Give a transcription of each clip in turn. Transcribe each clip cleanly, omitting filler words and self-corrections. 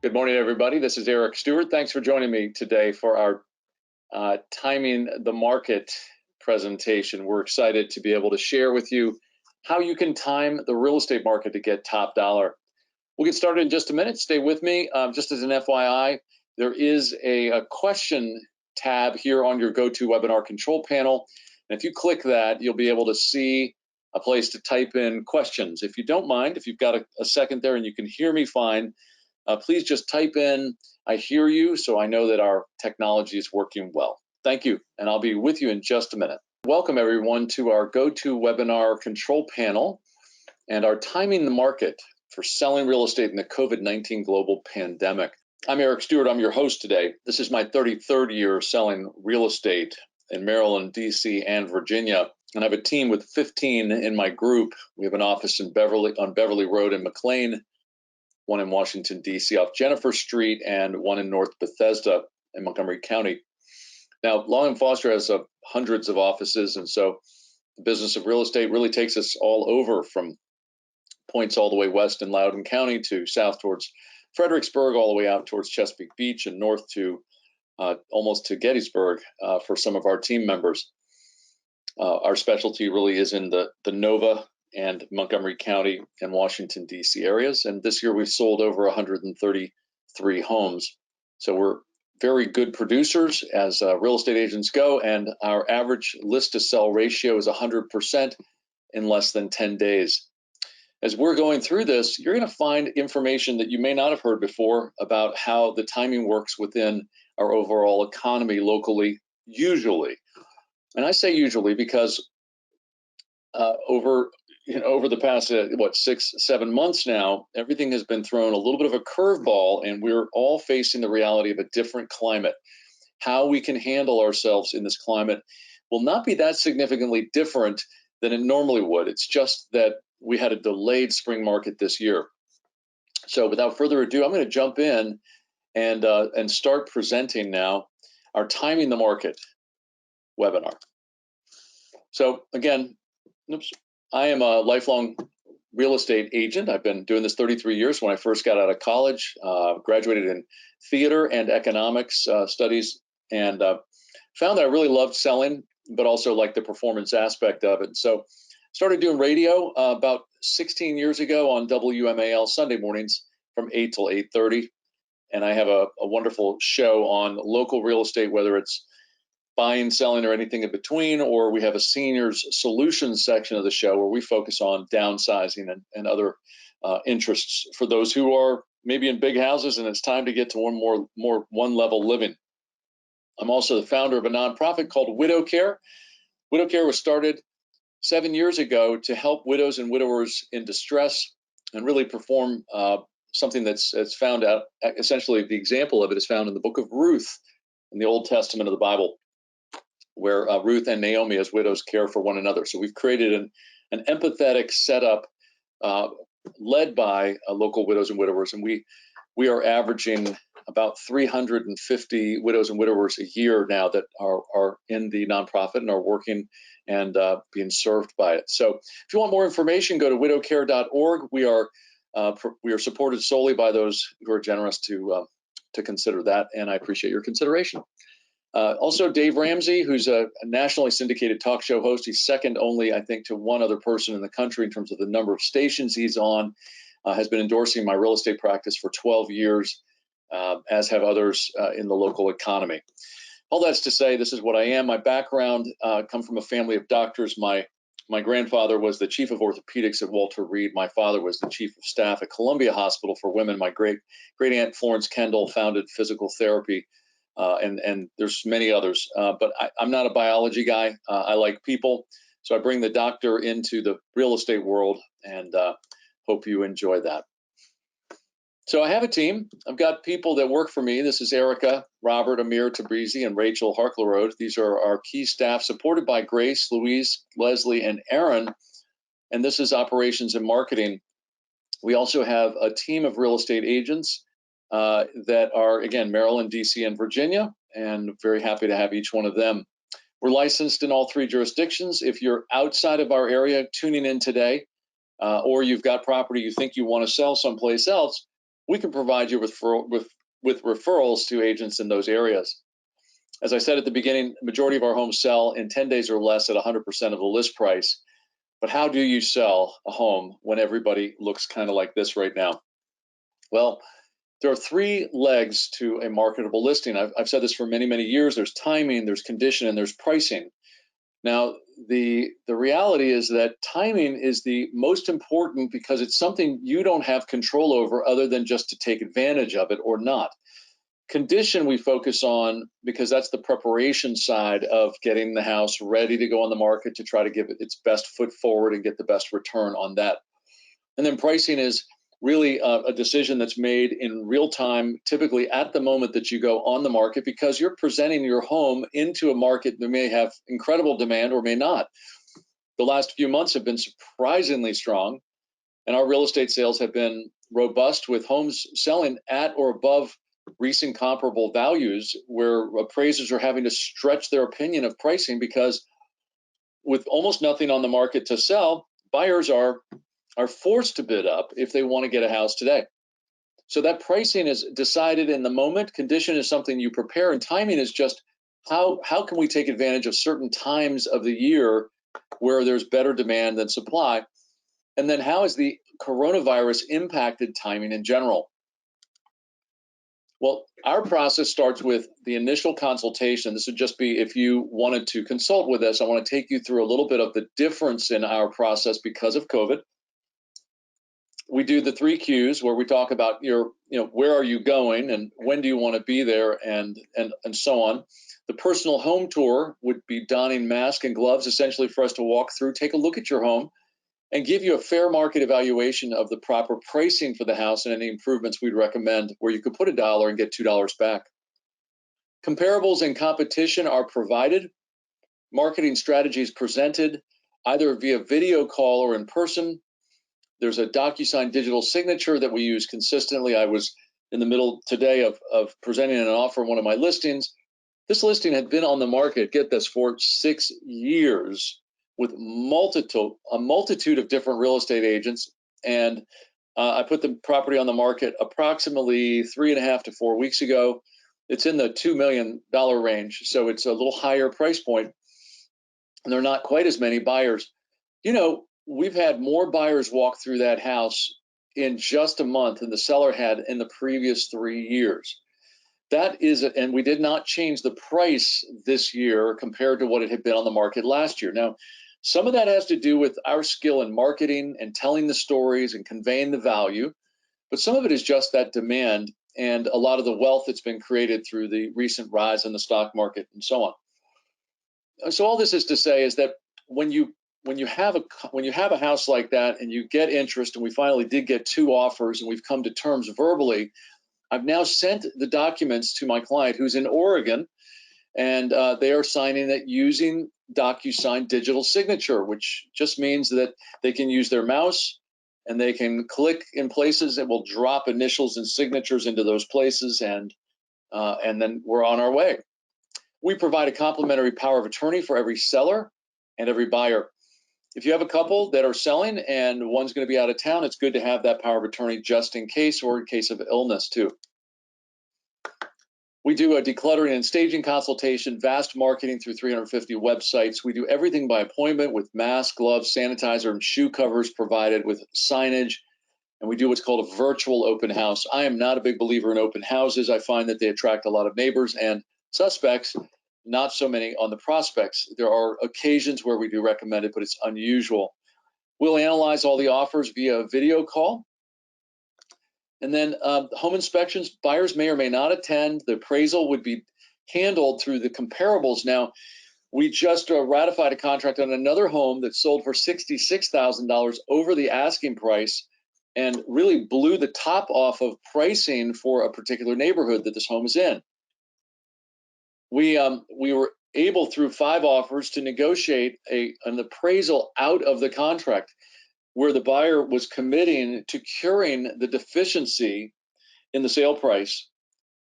Good morning, everybody. This is Eric Stewart. Thanks for joining me today for our Timing the Market presentation. We're excited to be able to share with you how you can time the real estate market to get top dollar. We'll get started in just a minute. Stay with me. Just as an FYI, there is a question tab here on your GoToWebinar control panel. And if you click that, you'll be able to see a place to type in questions. If you don't mind, if you've got a second there and you can hear me fine, please just type in, I hear you, so I know that our technology is working well. Thank you, and I'll be with you in just a minute. Welcome everyone to our GoToWebinar control panel and our Timing the Market for selling real estate in the COVID-19 global pandemic. I'm Eric Stewart, I'm your host today. This is my 33rd year selling real estate in Maryland, DC, and Virginia. And I have a team with 15 in my group. We have an office in on Beverly Road in McLean, one in Washington, D.C. off Jennifer Street, and one in North Bethesda in Montgomery County. Now, Long & Foster has hundreds of offices, and so the business of real estate really takes us all over, from points all the way west in Loudoun County to south towards Fredericksburg, all the way out towards Chesapeake Beach, and north to almost to Gettysburg for some of our team members. Our specialty really is in the Nova and Montgomery County and Washington, D.C. areas. And this year we've sold over 133 homes. So we're very good producers as real estate agents go. And our average list to sell ratio is 100% in less than 10 days. As we're going through this, you're going to find information that you may not have heard before about how the timing works within our overall economy locally, usually. And I say usually because over the past, 6-7 months now, everything has been thrown a little bit of a curveball, and we're all facing the reality of a different climate. How we can handle ourselves in this climate will not be that significantly different than it normally would. It's just that we had a delayed spring market this year. So without further ado, I'm going to jump in and start presenting now our Timing the Market webinar. So again, I am a lifelong real estate agent. I've been doing this 33 years. When I first got out of college, graduated in theater and economics studies, and found that I really loved selling, but also liked the performance aspect of it. So started doing radio about 16 years ago on WMAL Sunday mornings from 8 till 8:30. And I have a wonderful show on local real estate, whether it's buying, selling, or anything in between, or we have a seniors solutions section of the show where we focus on downsizing and other interests for those who are maybe in big houses and it's time to get to one level living. I'm also the founder of a nonprofit called Widow Care. Widow Care was started 7 years ago to help widows and widowers in distress and really perform something that's found out. Essentially, the example of it is found in the book of Ruth in the Old Testament of the Bible, where Ruth and Naomi as widows care for one another. So we've created an empathetic setup led by local widows and widowers, and we are averaging about 350 widows and widowers a year now that are in the nonprofit and are working and being served by it. So if you want more information, go to widowcare.org. We are supported solely by those who are generous to consider that, and I appreciate your consideration. Also, Dave Ramsey, who's a nationally syndicated talk show host. He's second only, I think, to one other person in the country in terms of the number of stations he's on, has been endorsing my real estate practice for 12 years, as have others in the local economy. All that's to say, this is what I am. My background come from a family of doctors. My grandfather was the chief of orthopedics at Walter Reed. My father was the chief of staff at Columbia Hospital for Women. My great aunt Florence Kendall founded physical therapy. And there's many others, but I'm not a biology guy. I like people, so I bring the doctor into the real estate world, and hope you enjoy that. So I have a team. I've got people that work for me. This is Erica, Robert, Amir, Tabrizi, and Rachel Harklerode. These are our key staff, supported by Grace, Louise, Leslie, and Aaron. And this is operations and marketing. We also have a team of real estate agents that are, again, Maryland, DC, and Virginia, and very happy to have each one of them. We're licensed in all 3 jurisdictions. If you're outside of our area tuning in today, or you've got property you think you want to sell someplace else, we can provide you with referrals to agents in those areas. As I said at the beginning, the majority of our homes sell in 10 days or less at 100% of the list price. But how do you sell a home when everybody looks kind of like this right now? Well, there are three legs to a marketable listing. I've said this for many, many years. There's timing, there's condition, and there's pricing. Now, the reality is that timing is the most important because it's something you don't have control over other than just to take advantage of it or not. Condition we focus on because that's the preparation side of getting the house ready to go on the market to try to give it its best foot forward and get the best return on that. And then pricing is really a decision that's made in real time, typically at the moment that you go on the market, because you're presenting your home into a market that may have incredible demand or may not. The last few months have been surprisingly strong, and our real estate sales have been robust with homes selling at or above recent comparable values, where appraisers are having to stretch their opinion of pricing because with almost nothing on the market to sell, buyers are forced to bid up if they want to get a house today. So that pricing is decided in the moment. Condition is something you prepare, and timing is just how can we take advantage of certain times of the year where there's better demand than supply, and then how has the coronavirus impacted timing in general? Well, our process starts with the initial consultation. This would just be if you wanted to consult with us. I want to take you through a little bit of the difference in our process because of COVID. We do the 3 Qs where we talk about where are you going and when do you want to be there and so on. The personal home tour would be donning mask and gloves, essentially for us to walk through, take a look at your home, and give you a fair market evaluation of the proper pricing for the house and any improvements we'd recommend where you could put $1 and get $2 back. Comparables and competition are provided. Marketing strategies presented either via video call or in person. There's a DocuSign digital signature that we use consistently. I was in the middle today of presenting an offer on one of my listings. This listing had been on the market, get this, for 6 years with a multitude of different real estate agents. And I put the property on the market approximately 3.5 to 4 weeks ago. It's in the $2 million range, so it's a little higher price point, and there are not quite as many buyers. We've had more buyers walk through that house in just a month than the seller had in the previous 3 years. That is, and we did not change the price this year compared to what it had been on the market last year. Now, some of that has to do with our skill in marketing and telling the stories and conveying the value, but some of it is just that demand and a lot of the wealth that's been created through the recent rise in the stock market and so on. So all this is to say is that when you have a house like that and you get interest, and we finally did get 2 offers and we've come to terms verbally, I've now sent the documents to my client who's in Oregon, and they are signing it using DocuSign digital signature, which just means that they can use their mouse and they can click in places that will drop initials and signatures into those places, and then we're on our way. We provide a complimentary power of attorney for every seller and every buyer. If you have a couple that are selling and one's going to be out of town, it's good to have that power of attorney just in case, or in case of illness too. We do a decluttering and staging consultation, vast marketing through 350 websites. We do everything by appointment with masks, gloves, sanitizer, and shoe covers provided with signage. And we do what's called a virtual open house. I am not a big believer in open houses. I find that they attract a lot of neighbors and suspects, not so many on the prospects. There are occasions where we do recommend it, but it's unusual. We'll analyze all the offers via video call. And then home inspections, buyers may or may not attend. The appraisal would be handled through the comparables. Now, we just ratified a contract on another home that sold for $66,000 over the asking price and really blew the top off of pricing for a particular neighborhood that this home is in. We were able, through 5 offers, to negotiate an appraisal out of the contract where the buyer was committing to curing the deficiency in the sale price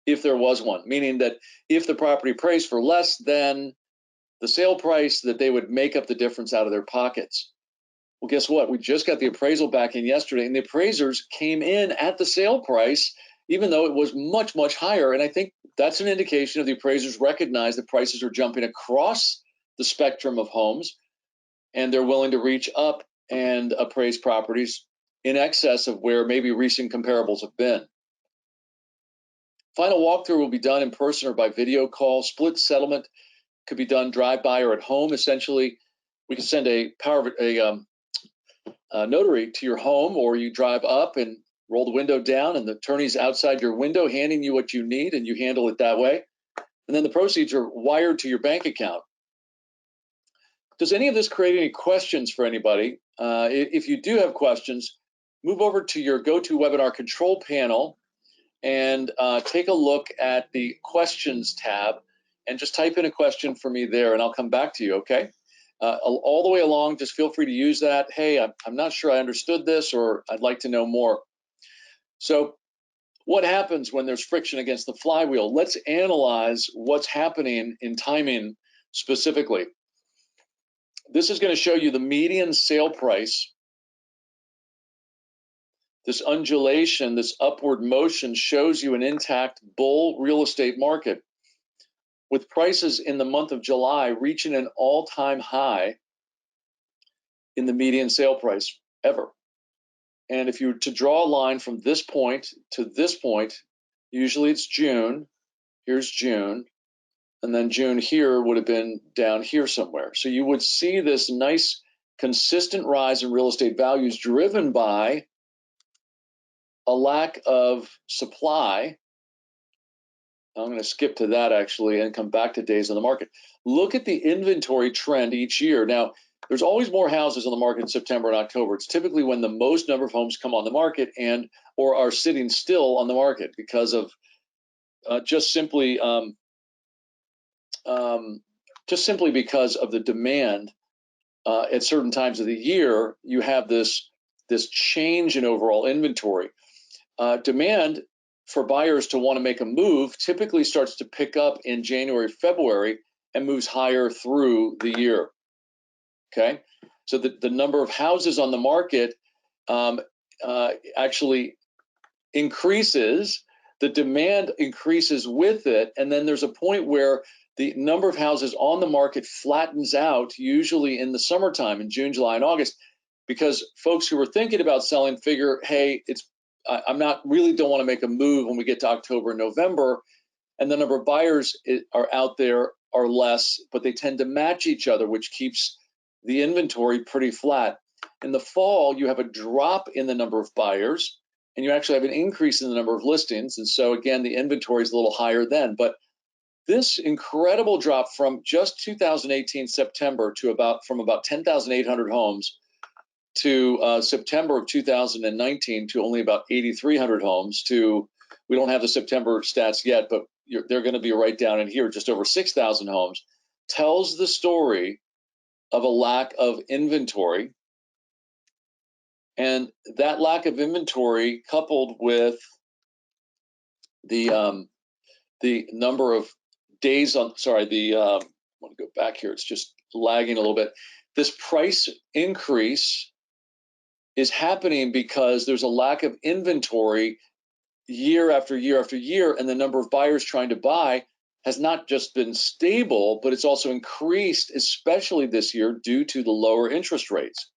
if there was one, meaning that if the property appraised for less than the sale price, that they would make up the difference out of their pockets. Well, guess what? We just got the appraisal back in yesterday, and the appraisers came in at the sale price, even though it was much, much higher. And I think that's an indication of the appraisers recognize that prices are jumping across the spectrum of homes, and they're willing to reach up and appraise properties in excess of where maybe recent comparables have been. Final walkthrough will be done in person or by video call. Split settlement could be done drive-by or at home. Essentially, we can send a notary to your home, or you drive up and roll the window down, and the attorney's outside your window handing you what you need, and you handle it that way. And then the proceeds are wired to your bank account. Does any of this create any questions for anybody? If you do have questions, move over to your GoToWebinar control panel and take a look at the questions tab and just type in a question for me there, and I'll come back to you, okay? All the way along, just feel free to use that. Hey, I'm not sure I understood this, or I'd like to know more. So what happens when there's friction against the flywheel? Let's analyze what's happening in timing specifically. This is going to show you the median sale price. This undulation, this upward motion shows you an intact bull real estate market, with prices in the month of July reaching an all-time high in the median sale price ever. And if you were to draw a line from this point to this point, usually it's June, here's June, and then June here would have been down here somewhere. So you would see this nice consistent rise in real estate values driven by a lack of supply. I'm going to skip to that actually and come back to days on the market. Look at the inventory trend each year. Now, there's always more houses on the market in September and October. It's typically when the most number of homes come on the market and or are sitting still on the market because of just simply because of the demand at certain times of the year. You have this change in overall inventory. Demand for buyers to want to make a move typically starts to pick up in January, February, and moves higher through the year. Okay, so the number of houses on the market actually increases, the demand increases with it, and then there's a point where the number of houses on the market flattens out, usually in the summertime, in June, July, and August, because folks who are thinking about selling figure, hey, I'm not really don't want to make a move when we get to October and November, and the number of buyers are out there are less, but they tend to match each other, which keeps the inventory pretty flat. In the fall, you have a drop in the number of buyers, and you actually have an increase in the number of listings. And so again, the inventory is a little higher then. But this incredible drop from just 2018 September to about 10,800 homes to September of 2019 to only about 8,300 homes to, we don't have the September stats yet, but they're going to be right down in here, just over 6,000 homes, tells the story of a lack of inventory. And that lack of inventory, coupled with the number of days on, I want to go back here. It's just lagging a little bit. This price increase is happening because there's a lack of inventory year after year after year, and the number of buyers trying to buy has not just been stable, but it's also increased, especially this year due to the lower interest rates.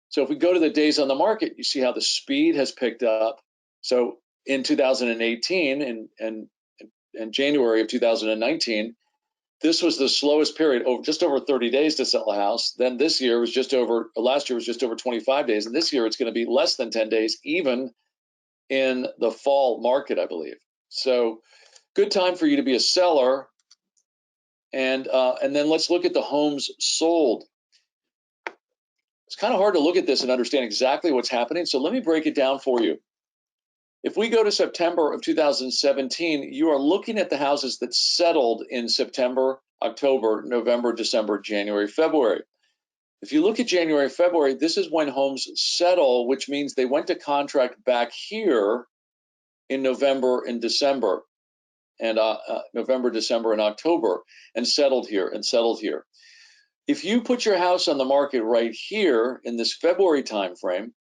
So if we go to the days on the market, you see how the speed has picked up. So in 2018 and January of 2019, this was the slowest period, just over 30 days to sell a house. Then last year was just over 25 days. And this year it's going to be less than 10 days, even in the fall market, I believe. So good time for you to be a seller. And then let's look at the homes sold. It's kind of hard to look at this and understand exactly what's happening. So let me break it down for you. If we go to September of 2017, you are looking at the houses that settled in September, October, November, December, January, February. If you look at January, February, this is when homes settle, which means they went to contract back here in November and December, and November, December, and October, and settled here. If you put your house on the market right here in this February timeframe,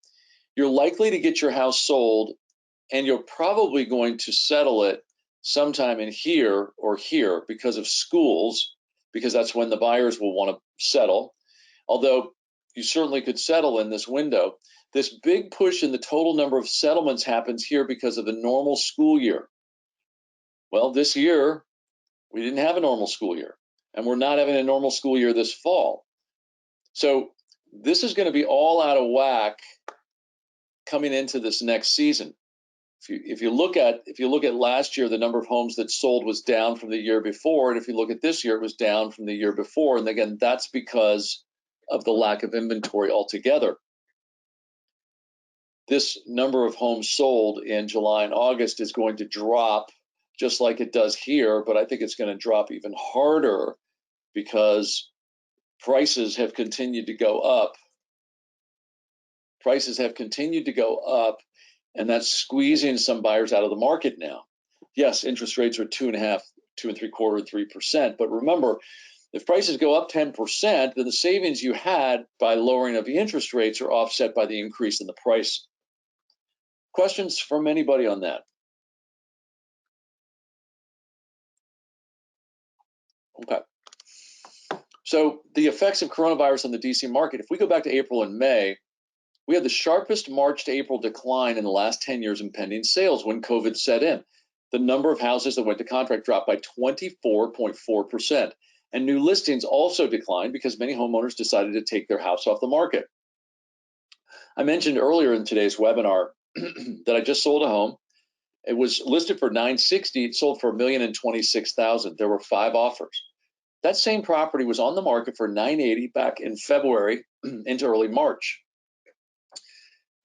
you're likely to get your house sold, and you're probably going to settle it sometime in here or here because of schools, because that's when the buyers will want to settle. Although you certainly could settle in this window. This big push in the total number of settlements happens here because of the normal school year. Well, this year, we didn't have a normal school year, and we're not having a normal school year this fall. So this is going to be all out of whack coming into this next season. If you look at last year, the number of homes that sold was down from the year before, and if you look at this year, it was down from the year before. And again, that's because of the lack of inventory altogether. This number of homes sold in July and August is going to drop just like it does here, but I think it's going to drop even harder because prices have continued to go up. Prices have continued to go up, and that's squeezing some buyers out of the market now. Yes, interest rates are 2.5%, 2.75%, 3%. But remember, if prices go up 10%, then the savings you had by lowering of the interest rates are offset by the increase in the price. Questions from anybody on that? Okay. So the effects of coronavirus on the DC market, if we go back to April and May, we had the sharpest March to April decline in the last 10 years in pending sales when COVID set in. The number of houses that went to contract dropped by 24.4%. And new listings also declined because many homeowners decided to take their house off the market. I mentioned earlier in today's webinar that I just sold a home. It was listed for $960,000. It sold for $1,026,000. There were 5 offers. That same property was on the market for $980,000 back in February into early March.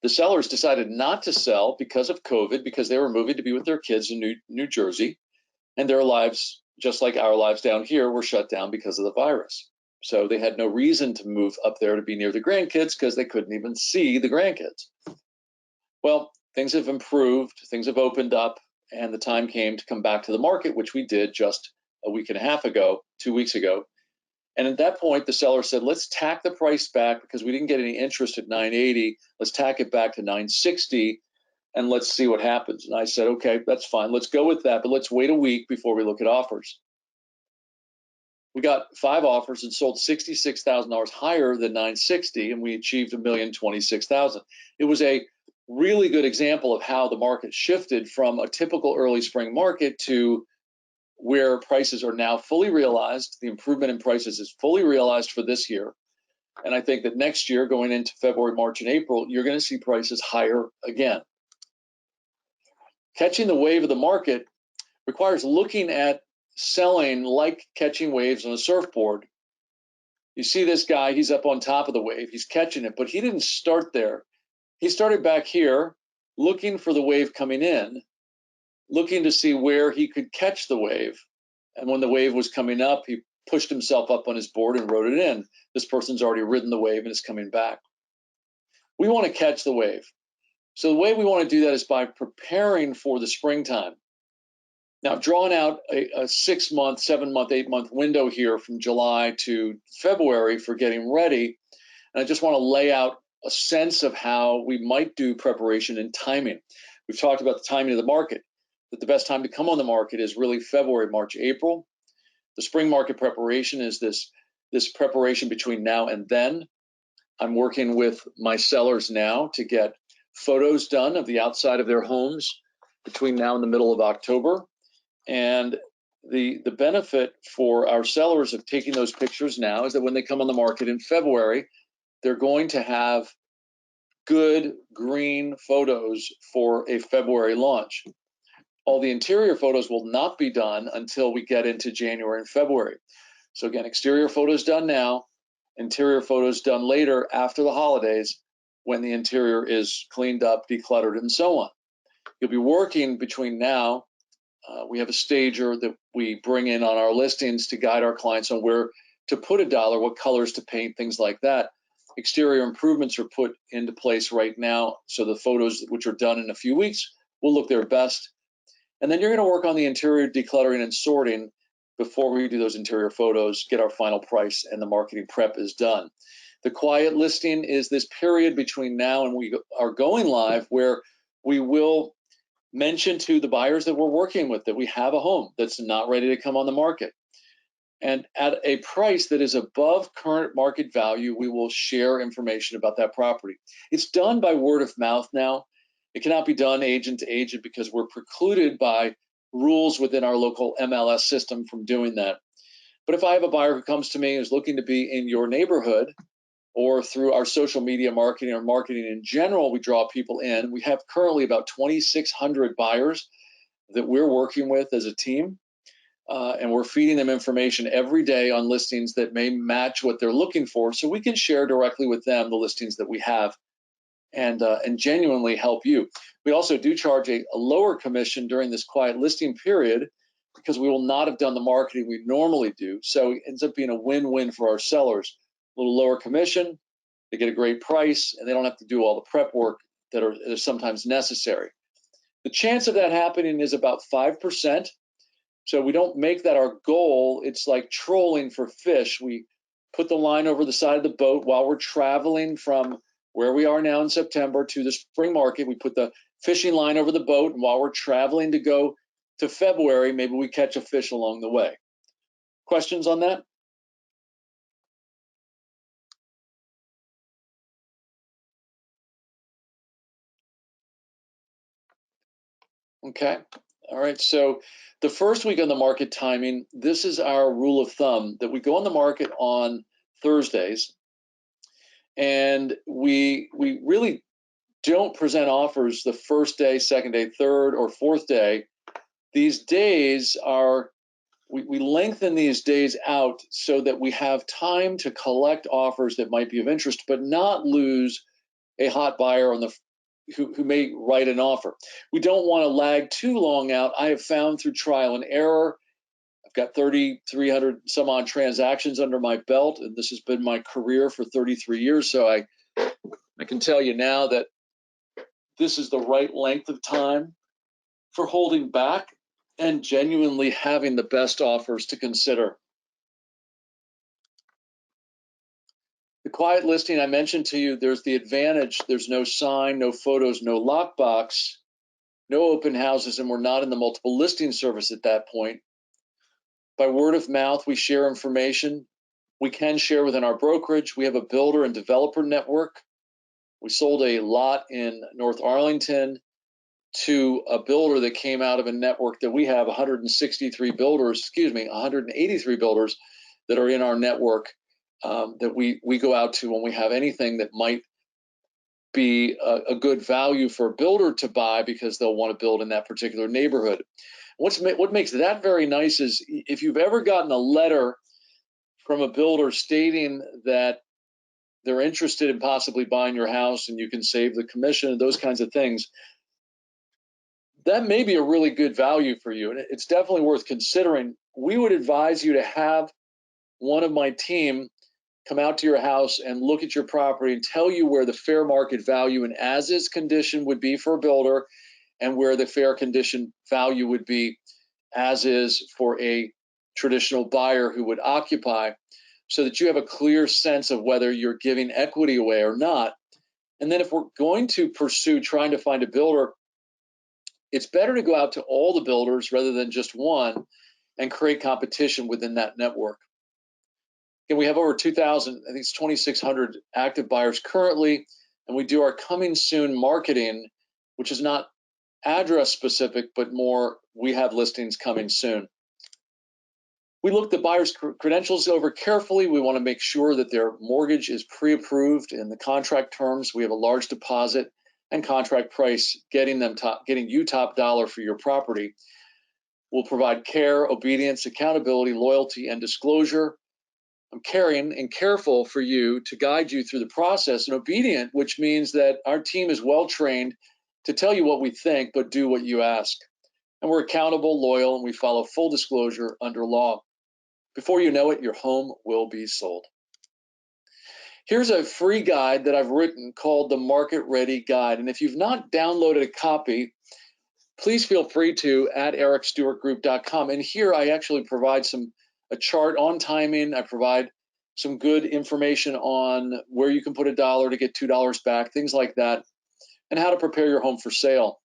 The sellers decided not to sell because of COVID, because they were moving to be with their kids in New Jersey, and their lives, just like our lives down here, were shut down because of the virus. So they had no reason to move up there to be near the grandkids because they couldn't even see the grandkids. Well, things have improved, things have opened up, and the time came to come back to the market, which we did just a week and a half ago, 2 weeks ago. And at that point, the seller said, let's tack the price back because we didn't get any interest at $980. Let's tack it back to $960 and let's see what happens. And I said, okay, that's fine. Let's go with that, but let's wait a week before we look at offers. We got 5 offers and sold $66,000 higher than $960, and we achieved $1,026,000. It was a really good example of how the market shifted from a typical early spring market to where prices are now fully realized. The improvement in prices is fully realized for this year. And I think that next year, going into February, March, and April, you're going to see prices higher again. Catching the wave of the market requires looking at selling like catching waves on a surfboard. You see this guy, he's up on top of the wave, he's catching it, but he didn't start there. He started back here looking for the wave coming in, looking to see where he could catch the wave. And when the wave was coming up, he pushed himself up on his board and rode it in. This person's already ridden the wave and is coming back. We want to catch the wave. So the way we want to do that is by preparing for the springtime. Now, drawing out a 6-month, 7-month, 8-month window here from July to February for getting ready. And I just want to lay out a sense of how we might do preparation and timing. We've talked about the timing of the market, that the best time to come on the market is really February, March, April. The spring market preparation is this preparation between now and then. I'm working with my sellers now to get photos done of the outside of their homes between now and the middle of October. And the benefit for our sellers of taking those pictures now is that when they come on the market in February, they're going to have good green photos for a February launch. All the interior photos will not be done until we get into January and February. So again, exterior photos done now, interior photos done later after the holidays when the interior is cleaned up, decluttered, and so on. You'll be working between now. We have a stager that we bring in on our listings to guide our clients on where to put a dollar, what colors to paint, things like that. Exterior improvements are put into place right now, so the photos which are done in a few weeks will look their best. And then you're going to work on the interior decluttering and sorting before we do those interior photos, get our final price, and the marketing prep is done. The quiet listing is this period between now and we are going live where we will mention to the buyers that we're working with that we have a home that's not ready to come on the market. And at a price that is above current market value, we will share information about that property. It's done by word of mouth now. It cannot be done agent to agent because we're precluded by rules within our local MLS system from doing that. But if I have a buyer who comes to me who's looking to be in your neighborhood, or through our social media marketing or marketing in general, we draw people in. We have currently about 2,600 buyers that we're working with as a team. And we're feeding them information every day on listings that may match what they're looking for, so we can share directly with them the listings that we have and genuinely help you. We also do charge a lower commission during this quiet listing period because we will not have done the marketing we normally do. So it ends up being a win-win for our sellers. A little lower commission, they get a great price, and they don't have to do all the prep work that is sometimes necessary. The chance of that happening is about 5%. So we don't make that our goal. It's like trolling for fish. We put the line over the side of the boat while we're traveling from where we are now in September to the spring market. We put the fishing line over the boat, and while we're traveling to go to February, maybe we catch a fish along the way. Questions on that? Okay. All right. So the first week on the market timing, this is our rule of thumb that we go on the market on Thursdays, and we really don't present offers the first day, second day, third, or fourth day. These days are, we lengthen these days out so that we have time to collect offers that might be of interest, but not lose a hot buyer on the who may write an offer. We don't want to lag too long out. I have found through trial and error, I've got 3,300 some odd transactions under my belt, and this has been my career for 33 years. So I can tell you now that this is the right length of time for holding back and genuinely having the best offers to consider. The quiet listing I mentioned to you, there's the advantage. There's no sign, no photos, no lockbox, no open houses, and we're not in the multiple listing service at that point. By word of mouth, we share information. We can share within our brokerage. We have a builder and developer network. We sold a lot in North Arlington to a builder that came out of a network that we have 183 builders, 183 builders that are in our network that we go out to when we have anything that might be a good value for a builder to buy because they'll want to build in that particular neighborhood. What makes that very nice is if you've ever gotten a letter from a builder stating that they're interested in possibly buying your house and you can save the commission and those kinds of things, that may be a really good value for you, and it's definitely worth considering. We would advise you to have one of my team come out to your house and look at your property and tell you where the fair market value and as-is condition would be for a builder and where the fair condition value would be as is for a traditional buyer who would occupy, so that you have a clear sense of whether you're giving equity away or not. And then if we're going to pursue trying to find a builder, it's better to go out to all the builders rather than just one and create competition within that network. And we have over 2,000, I think it's 2,600 active buyers currently, and we do our coming soon marketing, which is not address specific, but more we have listings coming soon. We look the buyer's credentials over carefully. We want to make sure that their mortgage is pre-approved in the contract terms. We have a large deposit and contract price, getting you top dollar for your property. We'll provide care, obedience, accountability, loyalty, and disclosure. I'm caring and careful for you to guide you through the process, and obedient, which means that our team is well trained to tell you what we think, but do what you ask. And we're accountable, loyal, and we follow full disclosure under law. Before you know it, your home will be sold. Here's a free guide that I've written called the Market Ready Guide. And if you've not downloaded a copy, please feel free to at ericstewartgroup.com. And here I actually provide a chart on timing. I provide some good information on where you can put $1 to get $2 back, things like that, and how to prepare your home for sale.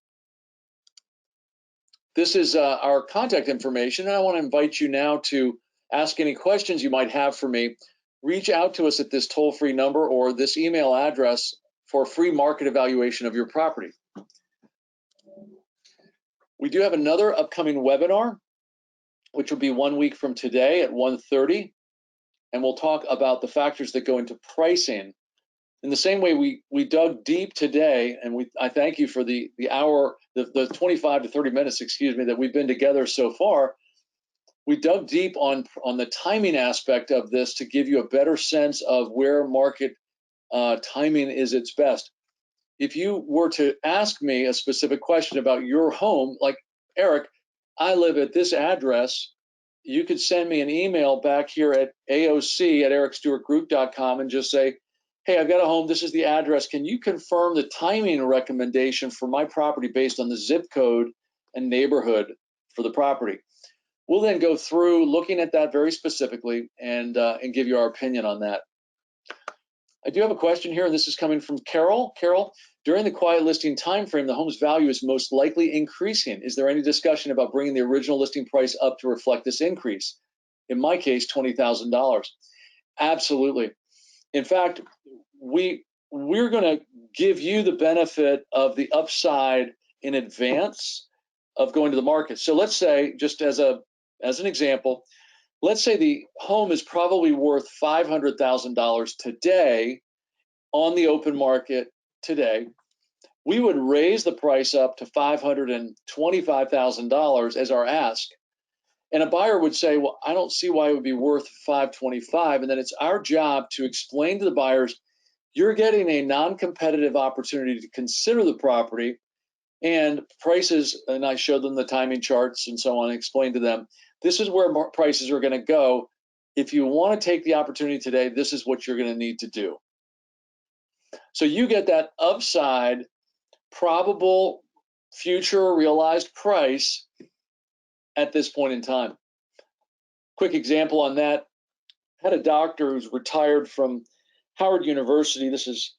This is our contact information, and I want to invite you now to ask any questions you might have for me. Reach out to us at this toll-free number or this email address for a free market evaluation of your property. We do have another upcoming webinar, which will be 1 week from today at 1:30, and we'll talk about the factors that go into pricing. In the same way we dug deep today, and I thank you for the hour, the 25 to 30 minutes, excuse me, that we've been together so far. We dug deep on the timing aspect of this to give you a better sense of where market timing is its best. If you were to ask me a specific question about your home, like, Eric, I live at this address, you could send me an email back here at aoc@ericstewartgroup.com and just say, hey, I've got a home, this is the address. Can you confirm the timing recommendation for my property based on the zip code and neighborhood for the property? We'll then go through looking at that very specifically and give you our opinion on that. I do have a question here, and this is coming from Carol. Carol, during the quiet listing time frame, the home's value is most likely increasing. Is there any discussion about bringing the original listing price up to reflect this increase? In my case, $20,000. Absolutely. In fact, we're going to give you the benefit of the upside in advance of going to the market. So let's say, just as an example, let's say the home is probably worth $500,000 today on the open market today. We would raise the price up to $525,000 as our ask. And a buyer would say, well, I don't see why it would be worth $525,000. And then it's our job to explain to the buyers, you're getting a non-competitive opportunity to consider the property and prices. And I showed them the timing charts and so on, and explained to them, this is where prices are going to go. If you want to take the opportunity today, this is what you're going to need to do. So you get that upside, probable future realized price at this point in time. Quick example on that. I had a doctor who's retired from Howard University. This is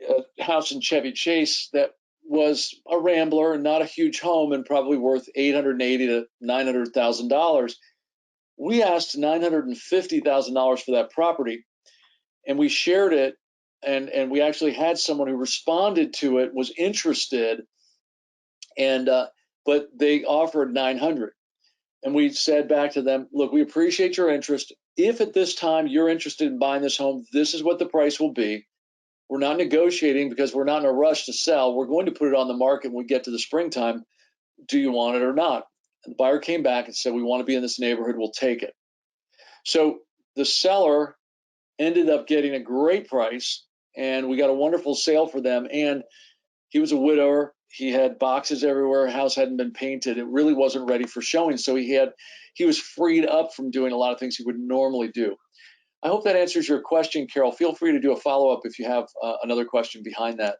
a house in Chevy Chase that was a rambler and not a huge home and probably worth $880,000 to $900,000. We asked $950,000 for that property, and we shared it, and we actually had someone who responded to it, was interested, and but they offered $900,000. And we said back to them, look, we appreciate your interest. If at this time you're interested in buying this home, this is what the price will be. We're not negotiating because we're not in a rush to sell. We're going to put it on the market when we get to the springtime. Do you want it or not? And the buyer came back and said, we want to be in this neighborhood. We'll take it. So the seller ended up getting a great price, and we got a wonderful sale for them. And he was a widower. He had boxes everywhere. House hadn't been painted. It really wasn't ready for showing. So he was freed up from doing a lot of things he would normally do. I hope that answers your question, Carol. Feel free to do a follow-up if you have another question behind that.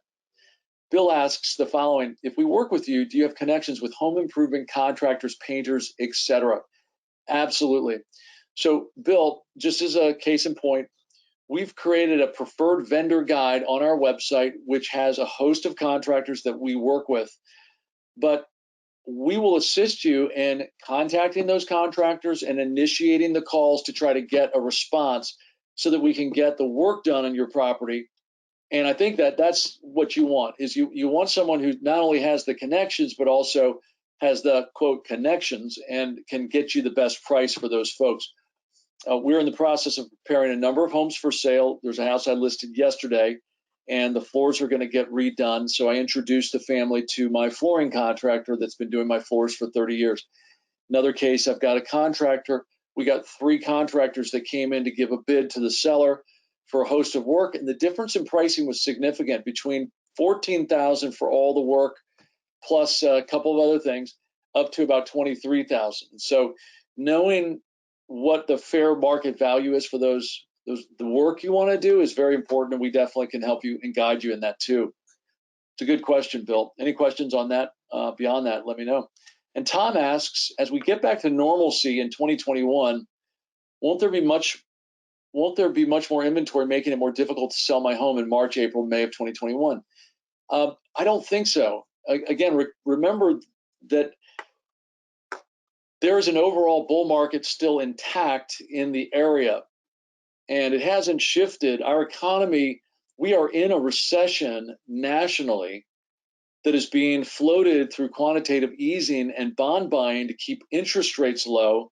Bill asks the following: if we work with you, do you have connections with home improvement contractors, painters, etc.? Absolutely. So, Bill, just as a case in point, we've created a preferred vendor guide on our website, which has a host of contractors that we work with. But we will assist you in contacting those contractors and initiating the calls to try to get a response so that we can get the work done on your property. And I think that that's what you want, is you want someone who not only has the connections, but also has the, quote, connections and can get you the best price for those folks. We're in the process of preparing a number of homes for sale. There's a house I listed yesterday, and the floors are going to get redone. So I introduced the family to my flooring contractor that's been doing my floors for 30 years. Another case, I've got a contractor. We got 3 contractors that came in to give a bid to the seller for a host of work, and the difference in pricing was significant, between $14,000 for all the work plus a couple of other things, up to about $23,000. So knowing what the fair market value is for the work you want to do is very important, and we definitely can help you and guide you in that too. It's a good question, Bill. Any questions on that beyond that, let me know. And Tom asks, as we get back to normalcy in 2021, won't there be much more inventory, making it more difficult to sell my home in March, April, May of 2021? I don't think so. Again, remember that there is an overall bull market still intact in the area, and it hasn't shifted. Our economy, we are in a recession nationally that is being floated through quantitative easing and bond buying to keep interest rates low,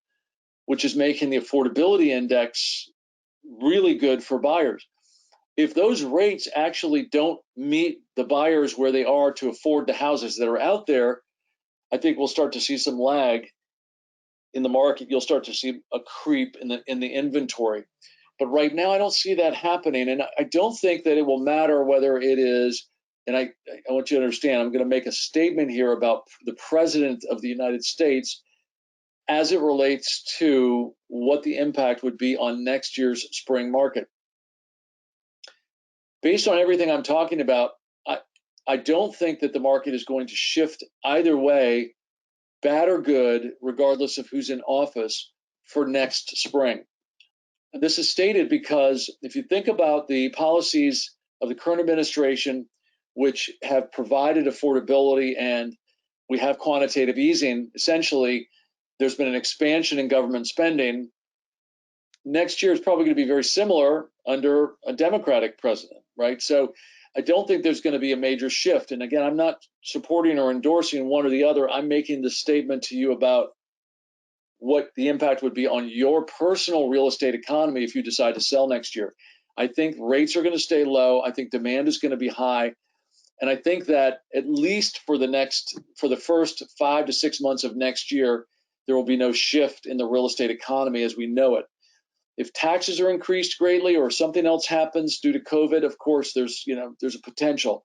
which is making the affordability index really good for buyers. If those rates actually don't meet the buyers where they are to afford the houses that are out there, I think we'll start to see some lag in the market. You'll start to see a creep in the inventory. But right now, I don't see that happening. And I don't think that it will matter whether it is, and I want you to understand, I'm going to make a statement here about the President of the United States as it relates to what the impact would be on next year's spring market. Based on everything I'm talking about, I don't think that the market is going to shift either way, bad or good, regardless of who's in office for next spring. And this is stated because if you think about the policies of the current administration, which have provided affordability and we have quantitative easing, essentially, there's been an expansion in government spending. Next year is probably going to be very similar under a Democratic president, right? So I don't think there's going to be a major shift. And again, I'm not supporting or endorsing one or the other. I'm making the statement to you about what the impact would be on your personal real estate economy if you decide to sell next year. I think rates are going to stay low. I think demand is going to be high. And I think that at least for the first 5 to 6 months of next year, there will be no shift in the real estate economy as we know it. If taxes are increased greatly or something else happens due to COVID, of course, there's a potential.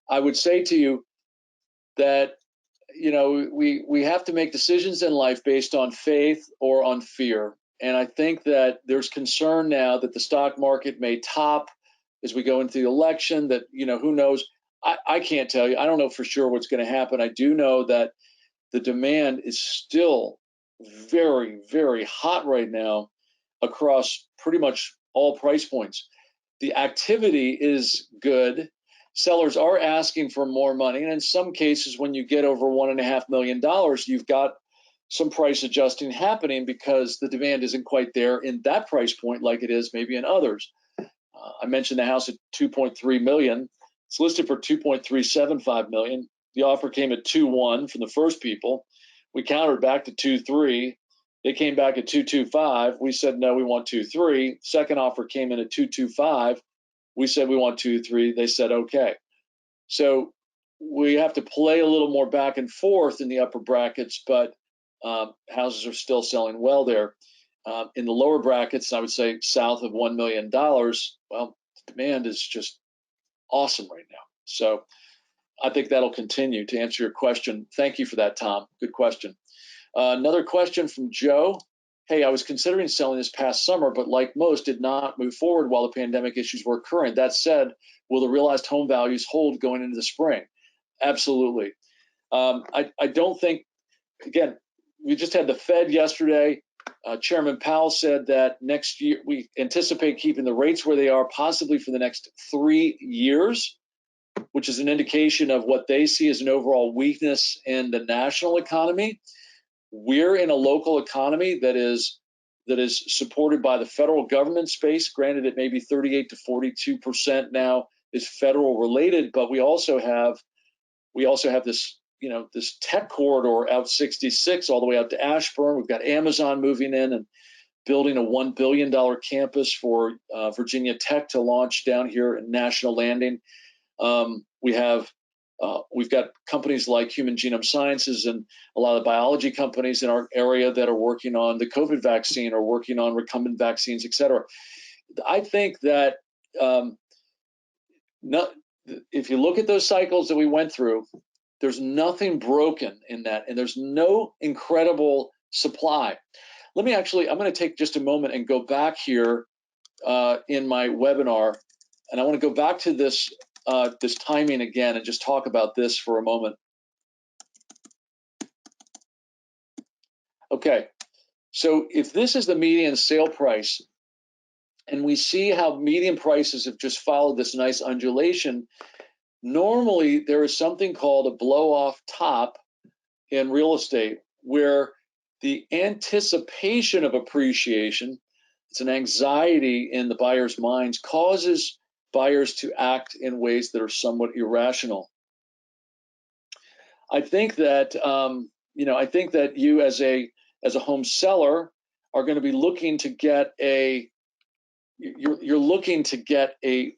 I would say to you that we have to make decisions in life based on faith or on fear. And I think that there's concern now that the stock market may top as we go into the election, that, who knows? I can't tell you. I don't know for sure what's going to happen. I do know that the demand is still very, very hot right now across pretty much all price points. The activity is good. Sellers are asking for more money. And in some cases, when you get over $1.5 million, you've got some price adjusting happening because the demand isn't quite there in that price point like it is maybe in others. I mentioned the house at $2.3 million. It's listed for $2.375 million. The offer came at 2.1 from the first people. We countered back to 2.3. They came back at 2.25. We said, no, we want 2.3. Second offer came in at 2.25. We said we want 2.3. They said, okay. So we have to play a little more back and forth in the upper brackets, but houses are still selling well there. In the lower brackets, I would say south of $1 million, well, the demand is just awesome right now. So I think that'll continue to answer your question. Thank you for that, Tom. Good question. Another question from Joe. Hey, I was considering selling this past summer, but like most, did not move forward while the pandemic issues were occurring. That said, will the realized home values hold going into the spring? Absolutely. I don't think, again, we just had the Fed yesterday. Chairman Powell said that next year we anticipate keeping the rates where they are possibly for the next 3 years, which is an indication of what they see as an overall weakness in the national economy. We're in a local economy that is supported by the federal government space. Granted, it may be 38 to 42% now is federal related, but we also have this this tech corridor out 66 all the way out to Ashburn. We've got Amazon moving in and building a $1 billion campus for Virginia Tech to launch down here in National Landing. We've got companies like Human Genome Sciences and a lot of the biology companies in our area that are working on the COVID vaccine or working on recombinant vaccines, et cetera. I think that if you look at those cycles that we went through, there's nothing broken in that, and there's no incredible supply. I'm going to take just a moment and go back here in my webinar, and I want to go back to this timing again and just talk about this for a moment. Okay, so if this is the median sale price, and we see how median prices have just followed this nice undulation, normally there is something called a blow-off top in real estate where the anticipation of appreciation, it's an anxiety in the buyer's minds, causes buyers to act in ways that are somewhat irrational. I think that I think that you as a home seller are going to be looking to get you're looking to get a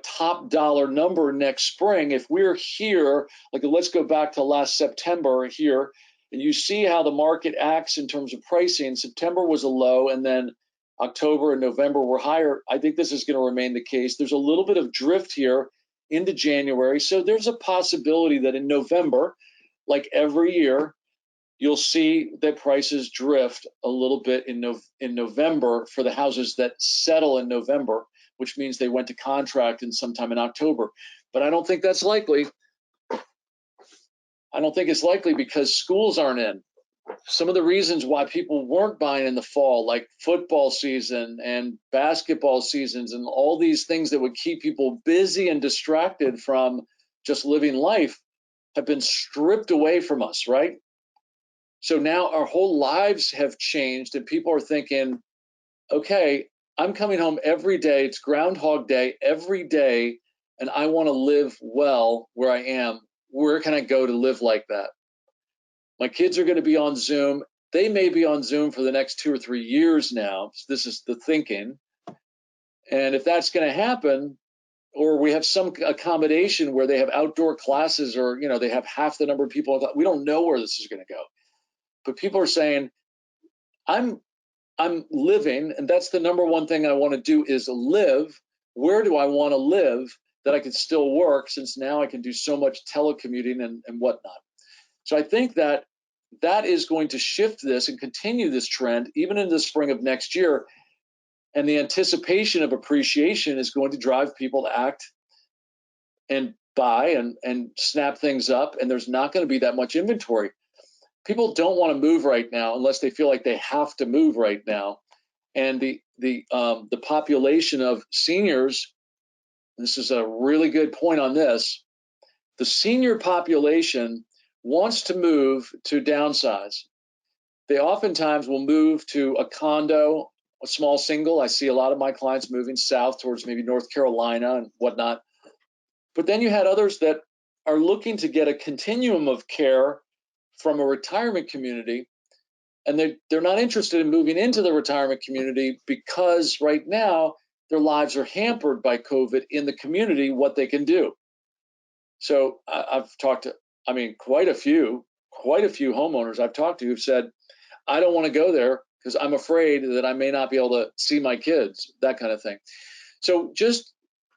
top dollar number next spring. If we're here, like let's go back to last September here, and you see how the market acts in terms of pricing. September was a low, and then October and November were higher. I think this is going to remain the case. There's a little bit of drift here into January, so there's a possibility that in November, like every year, you'll see that prices drift a little bit in November for the houses that settle in November, which means they went to contract in sometime in October. But I don't think that's likely. I don't think it's likely because schools aren't in. Some of the reasons why people weren't buying in the fall, like football season and basketball seasons and all these things that would keep people busy and distracted from just living life, have been stripped away from us, right? So now our whole lives have changed and people are thinking, okay, I'm coming home every day. It's Groundhog Day every day, and I want to live well where I am. Where can I go to live like that? My kids are going to be on Zoom. They may be on Zoom for the next 2 or 3 years now. This is the thinking. And if that's going to happen, or we have some accommodation where they have outdoor classes, or they have half the number of people, we don't know where this is going to go. But people are saying, I'm living, and that's the number one thing I want to do is live. Where do I want to live that I can still work, since now I can do so much telecommuting and whatnot? So I think that is going to shift this and continue this trend even in the spring of next year. And the anticipation of appreciation is going to drive people to act and buy and snap things up. And there's not going to be that much inventory. People don't want to move right now unless they feel like they have to move right now. And the population of seniors, this is a really good point on this, the senior population wants to move to downsize. They oftentimes will move to a condo, a small single. I see a lot of my clients moving south towards maybe North Carolina and whatnot. But then you had others that are looking to get a continuum of care from a retirement community, and they're not interested in moving into the retirement community because right now their lives are hampered by COVID in the community, what they can do. So I've talked to, quite a few homeowners I've talked to who've said, I don't want to go there because I'm afraid that I may not be able to see my kids, that kind of thing. So just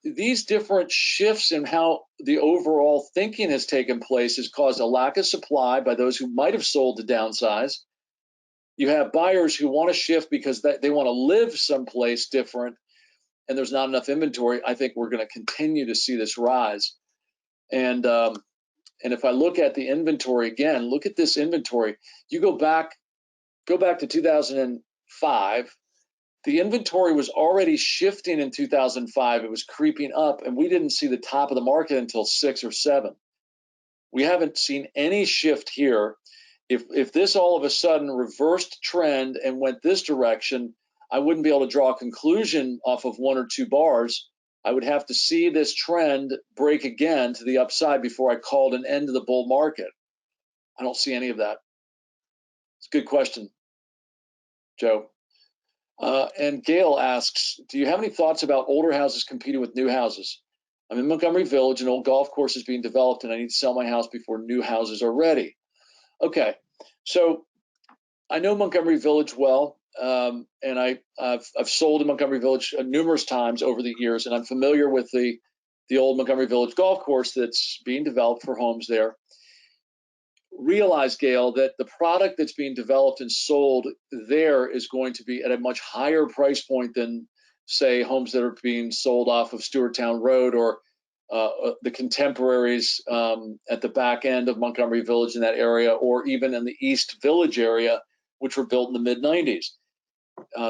these different shifts in how the overall thinking has taken place has caused a lack of supply by those who might have sold to downsize. You have buyers who want to shift because they want to live someplace different, and there's not enough inventory. I think we're going to continue to see this rise. And if I look at the inventory again, look at this inventory. You go back to 2005. The inventory was already shifting in 2005. It was creeping up, and we didn't see the top of the market until 6 or 7. We haven't seen any shift here. If this all of a sudden reversed trend and went this direction, I wouldn't be able to draw a conclusion off of 1 or 2 bars. I would have to see this trend break again to the upside before I called an end to the bull market. I don't see any of that. It's a good question, Joe. And Gail asks, do you have any thoughts about older houses competing with new houses? I'm in Montgomery Village, an old golf course is being developed, and I need to sell my house before new houses are ready. Okay, so I know Montgomery Village well, and I've sold in Montgomery Village numerous times over the years, and I'm familiar with the old Montgomery Village golf course that's being developed for homes there. Realize, Gail, that the product that's being developed and sold there is going to be at a much higher price point than, say, homes that are being sold off of Stewarttown Road or the contemporaries at the back end of Montgomery Village in that area, or even in the East Village area. which were built in the mid 90s.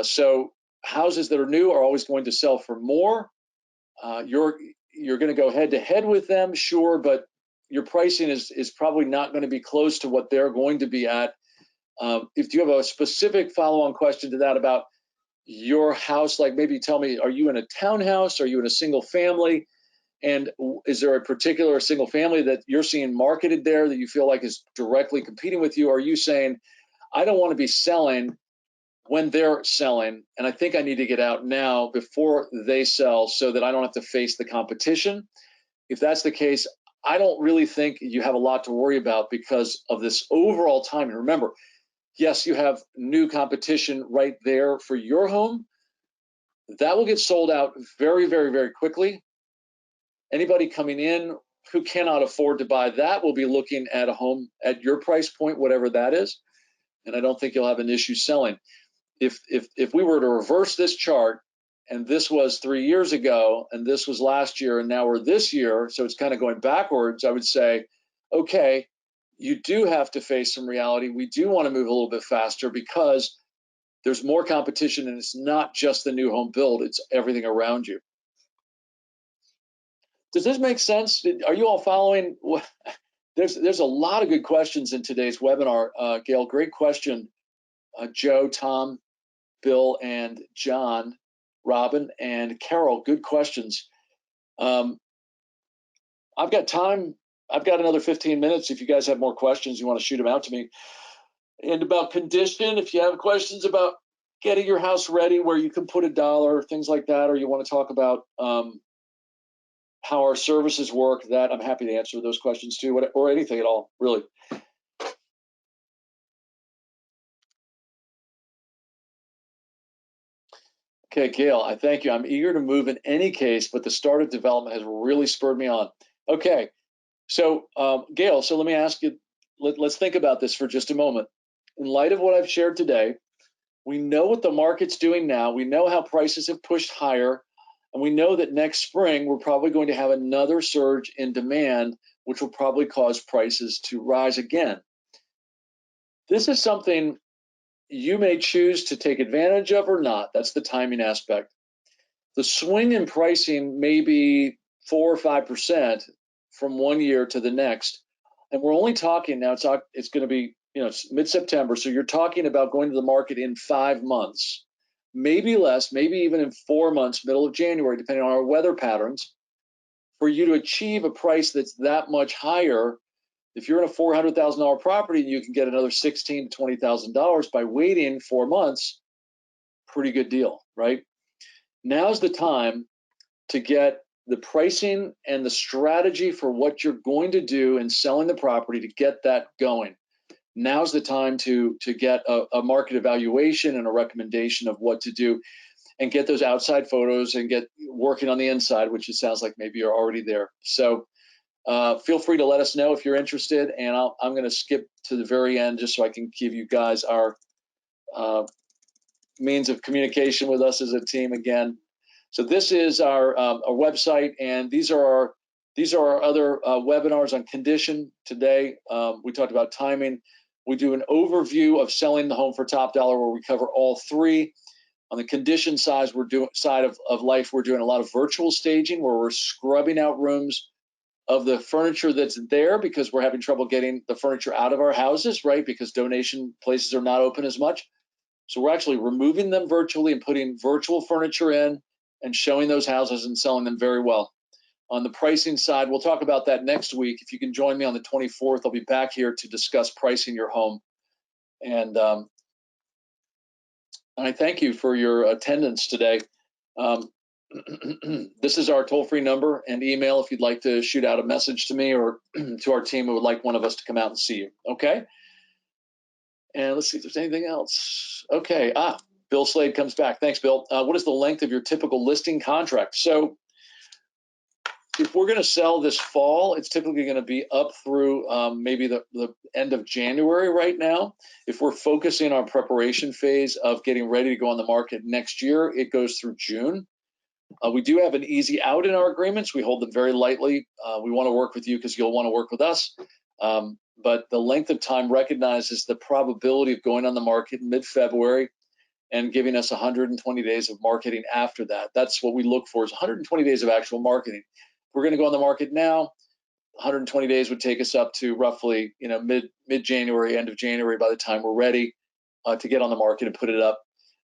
So houses that are new are always going to sell for more. You're going to go head to head with them, sure, but your pricing is probably not going to be close to what they're going to be at. If you have a specific follow-on question to that about your house, like maybe tell me, are you in a townhouse? Are you in a single family? And is there a particular single family that you're seeing marketed there that you feel like is directly competing with you? Or are you saying, I don't want to be selling when they're selling, and I think I need to get out now before they sell so that I don't have to face the competition? If that's the case, I don't really think you have a lot to worry about because of this overall time. And remember, yes, you have new competition right there for your home. That will get sold out very, very, very quickly. Anybody coming in who cannot afford to buy that will be looking at a home at your price point, whatever that is. And I don't think you'll have an issue selling. If we were to reverse this chart, and this was 3 years ago, and this was last year, and now we're this year, so it's kind of going backwards, I would say, okay, you do have to face some reality. We do want to move a little bit faster because there's more competition, and it's not just the new home build, it's everything around you. Does this make sense? Are you all following? There's a lot of good questions in today's webinar. Gail, great question. Joe, Tom, Bill, and John, Robin, and Carol, good questions. I've got time. I've got another 15 minutes. If you guys have more questions, you want to shoot them out to me. And about condition, if you have questions about getting your house ready where you can put a dollar, things like that, or you want to talk about how our services work, that I'm happy to answer those questions too, or anything at all, really. Okay, Gail, I thank you. I'm eager to move in any case, but the start of development has really spurred me on. Okay, so Gail, so let me ask you, let's think about this for just a moment. In light of what I've shared today, we know what the market's doing now. We know how prices have pushed higher, and we know that next spring, we're probably going to have another surge in demand, which will probably cause prices to rise again. This is something you may choose to take advantage of or not. That's the timing aspect. The swing in pricing may be 4 or 5% from one year to the next. And we're only talking now, it's going to be, mid-September. So you're talking about going to the market in 5 months, maybe less, maybe even in 4 months, middle of January, depending on our weather patterns, for you to achieve a price that's that much higher. If you're in a $400,000 property and you can get another $16,000 to $20,000 by waiting 4 months, pretty good deal, right? Now's the time to get the pricing and the strategy for what you're going to do in selling the property to get that going. Now's the time to get a market evaluation and a recommendation of what to do and get those outside photos and get working on the inside, which it sounds like maybe you're already there. So feel free to let us know if you're interested, and I'm going to skip to the very end just so I can give you guys our means of communication with us as a team again. So this is our website, and these are our other webinars on condition. Today we talked about timing. We do an overview of selling the home for top dollar, where we cover all three. On the condition side, of life, we're doing a lot of virtual staging, where we're scrubbing out rooms of the furniture that's there because we're having trouble getting the furniture out of our houses, right? Because donation places are not open as much. So we're actually removing them virtually and putting virtual furniture in and showing those houses and selling them very well. On the pricing side, we'll talk about that next week. If you can join me on the 24th, I'll be back here to discuss pricing your home. And I thank you for your attendance today. This is our toll-free number and email if you'd like to shoot out a message to me or to our team who would like one of us to come out and see you. Okay? And let's see if there's anything else. Okay. Bill Slade comes back. Thanks, Bill. What is the length of your typical listing contract? So if we're going to sell this fall, it's typically going to be up through maybe the end of January right now. If we're focusing on preparation phase of getting ready to go on the market next year, it goes through June. We do have an easy out in our agreements. We hold them very lightly. We want to work with you because you'll want to work with us. but the length of time recognizes the probability of going on the market in mid-February and giving us 120 days of marketing after that. That's what we look for, is 120 days of actual marketing. If we're going to go on the market now, 120 days would take us up to roughly, mid-January, end of January by the time we're ready to get on the market and put it up.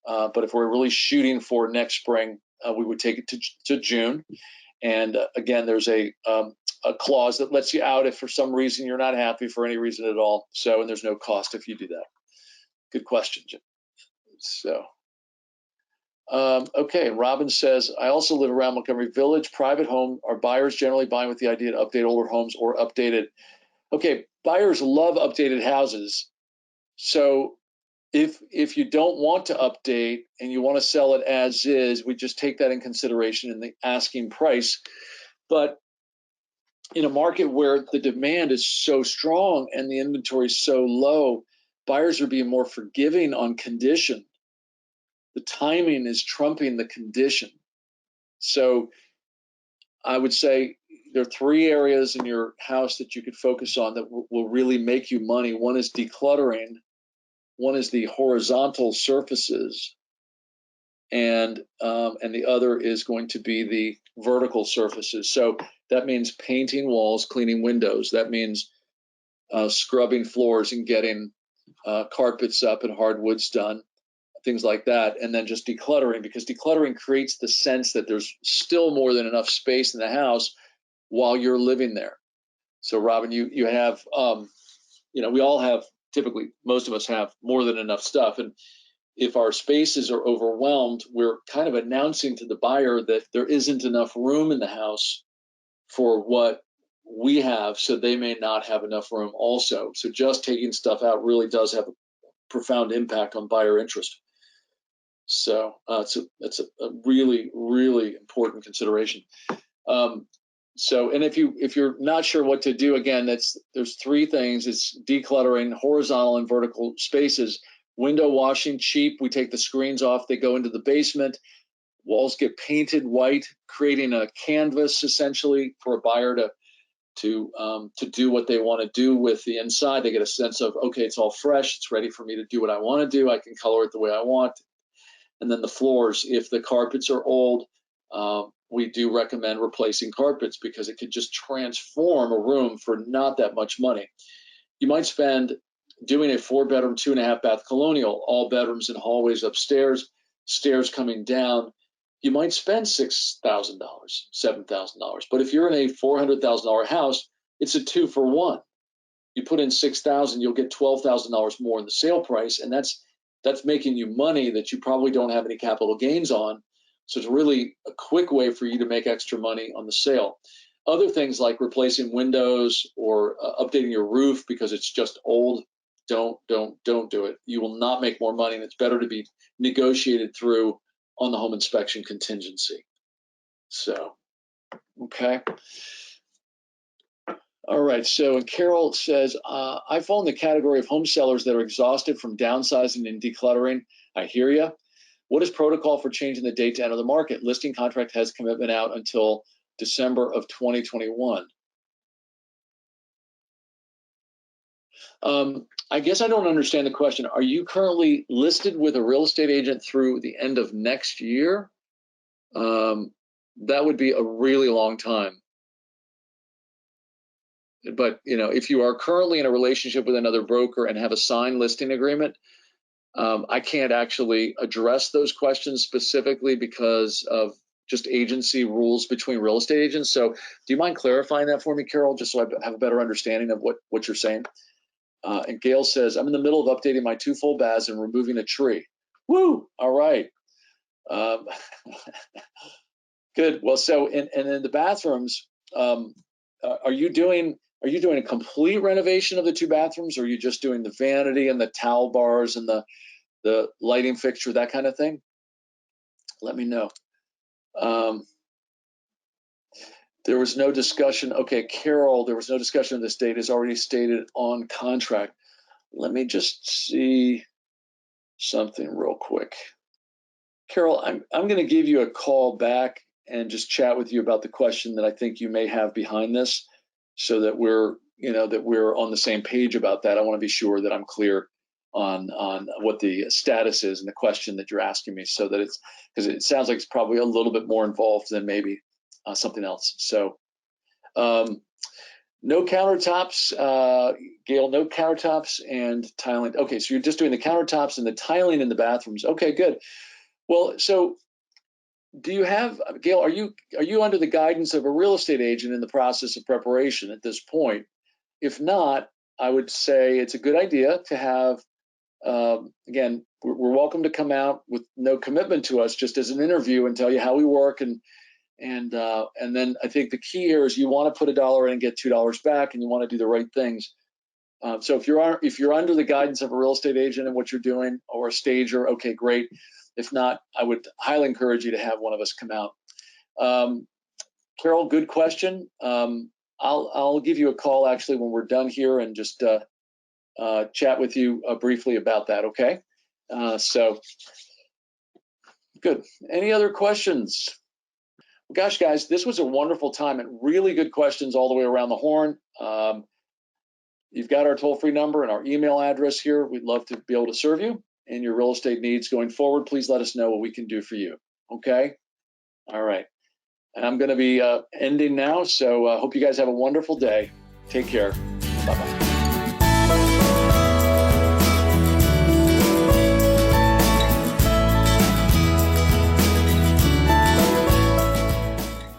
But if we're really shooting for next spring, we would take it to June. And again, there's a clause that lets you out if for some reason you're not happy for any reason at all. So, and there's no cost if you do that. Good question, Jim. So, okay. Robin says, I also live around Montgomery Village, private home. Are buyers generally buying with the idea to update older homes or updated? Okay, buyers love updated houses. So if you don't want to update and you want to sell it as is, we just take that in consideration in the asking price. But in a market where the demand is so strong and the inventory is so low, buyers are being more forgiving on condition. The timing is trumping the condition. So I would say there are three areas in your house that you could focus on that will really make you money. One is decluttering. One is the horizontal surfaces, and the other is going to be the vertical surfaces. So that means painting walls, cleaning windows. That means scrubbing floors and getting carpets up and hardwoods done, things like that. And then just decluttering, because decluttering creates the sense that there's still more than enough space in the house while you're living there. So Robin, you have, we all have, typically most of us have more than enough stuff. And if our spaces are overwhelmed, we're kind of announcing to the buyer that there isn't enough room in the house for what we have, so they may not have enough room also. So just taking stuff out really does have a profound impact on buyer interest. So it's a really, really important consideration. So, and if you're not sure what to do, again, there's three things. It's decluttering, horizontal and vertical spaces, window washing, cheap. We take the screens off, they go into the basement. Walls get painted white, creating a canvas essentially for a buyer to do what they want to do with the inside. They get a sense of, okay, it's all fresh, it's ready for me to do what I want to do. I can color it the way I want. And then the floors, if the carpets are old, we do recommend replacing carpets because it could just transform a room for not that much money. You might spend doing a 4-bedroom, 2.5-bath colonial, all bedrooms and hallways upstairs, stairs coming down. You might spend $6,000, $7,000. But if you're in a $400,000 house, it's a 2-for-1. You put in $6,000, you'll get $12,000 more in the sale price, and that's making you money that you probably don't have any capital gains on. So it's really a quick way for you to make extra money on the sale. Other things like replacing windows or updating your roof because it's just old, don't do it. You will not make more money, and it's better to be negotiated through on the home inspection contingency. So, okay. All right, so Carol says, I fall in the category of home sellers that are exhausted from downsizing and decluttering. I hear you. What is protocol for changing the date to enter the market? Listing contract has commitment out until December of 2021. I guess I don't understand the question. Are you currently listed with a real estate agent through the end of next year? That would be a really long time. But if you are currently in a relationship with another broker and have a signed listing agreement, I can't actually address those questions specifically because of just agency rules between real estate agents. So do you mind clarifying that for me, Carol, just so I have a better understanding of what you're saying? And Gail says, I'm in the middle of updating my 2 full baths and removing a tree. Woo! All right. Good. Well, so and in the bathrooms, are you doing a complete renovation of the 2 bathrooms, or are you just doing the vanity and the towel bars and the lighting fixture, that kind of thing? Let me know. There was no discussion. Okay, Carol, there was no discussion of this date. Is already stated on contract. Let me just see something real quick. Carol, I'm going to give you a call back and just chat with you about the question that I think you may have behind this, so that we're that we're on the same page about that. I want to be sure that I'm clear on what the status is and the question that you're asking me, so that it's, because it sounds like it's probably a little bit more involved than maybe something else. So no countertops, Gail, no countertops and tiling. Okay, so you're just doing the countertops and the tiling in the bathrooms. Okay, good. Well, so do you have, Gail, are you under the guidance of a real estate agent in the process of preparation at this point? If not, I would say it's a good idea to have, again, we're welcome to come out with no commitment to us, just as an interview, and tell you how we work. And then I think the key here is you want to put $1 in and get $2 back, and you want to do the right things. So if you're under the guidance of a real estate agent in what you're doing, or a stager, okay, great. If not, I would highly encourage you to have one of us come out. Carol, good question. I'll give you a call actually when we're done here, and just chat with you briefly about that. Okay. So good. Any other questions? Well, gosh, guys, this was a wonderful time, and really good questions all the way around the horn. You've got our toll-free number and our email address here. We'd love to be able to serve you in your real estate needs going forward. Please let us know what we can do for you. Okay. All right. And I'm going to be ending now. So I hope you guys have a wonderful day. Take care. Bye-bye.